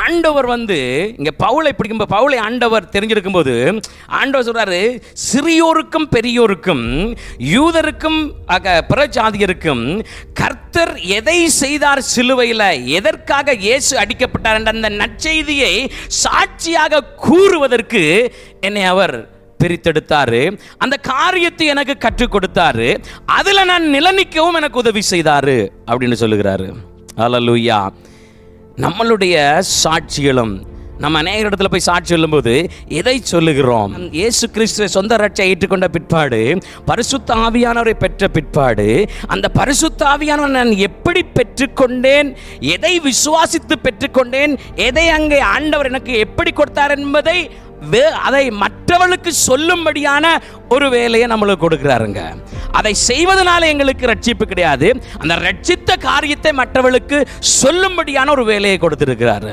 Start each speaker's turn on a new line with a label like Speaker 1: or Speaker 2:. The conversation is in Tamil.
Speaker 1: ஆண்டவர் இங்க பவுலை பிடிக்கும்போது, பவுலை ஆண்டவர் தெரிஞ்சிருக்கும் போது ஆண்டவர் சொல்றாரு, சிறியோருக்கும் பெரியோருக்கும் யூதருக்கும் பிரஜாதியருக்கும் கர்த்தர் எதை செய்தார் சிலுவையில், எதற்காக இயேசு அடிக்கப்பட்டார் என்ற அந்த நற்செய்தியை சாட்சியாக கூறுவதற்கு என்னை அவர் பிரித்தெடுத்தாரு. அந்த காரியத்தை எனக்கு கற்றுக் கொடுத்தாரு. அதுல நான் நிலைநிற்கவும் எனக்கு உதவி செய்தாரு அப்படின்னு சொல்லுகிறாரு. அல்லேலூயா. நம்மளுடைய சாட்சிகளும், நம்ம அநேக இடத்துல போய் சாட்சி சொல்லும்போது எதை சொல்லுகிறோம்? இயேசு கிறிஸ்துவை சொந்த ரட்சை ஏற்றுக்கொண்ட பிற்பாடு, பரிசுத்த ஆவியானவரை பெற்ற பிற்பாடு, அந்த பரிசுத்த ஆவியானவரை நான் எப்படி பெற்றுக்கொண்டேன், எதை விசுவாசித்து பெற்றுக்கொண்டேன், எதை அங்கே ஆண்டவர் எனக்கு எப்படி கொடுத்தார் என்பதை அதை மற்றவர்களுக்கு சொல்லும்படியான ஒரு வேலையை நம்மளுக்கு கொடுக்கிறாருங்க. அதை செய்வதனால எங்களுக்கு ரட்சிப்பு கிடையாது, அந்த ரட்சித்த காரியத்தை மற்றவர்களுக்கு சொல்லும்படியான ஒரு வேலையை கொடுத்திருக்கிறாரு.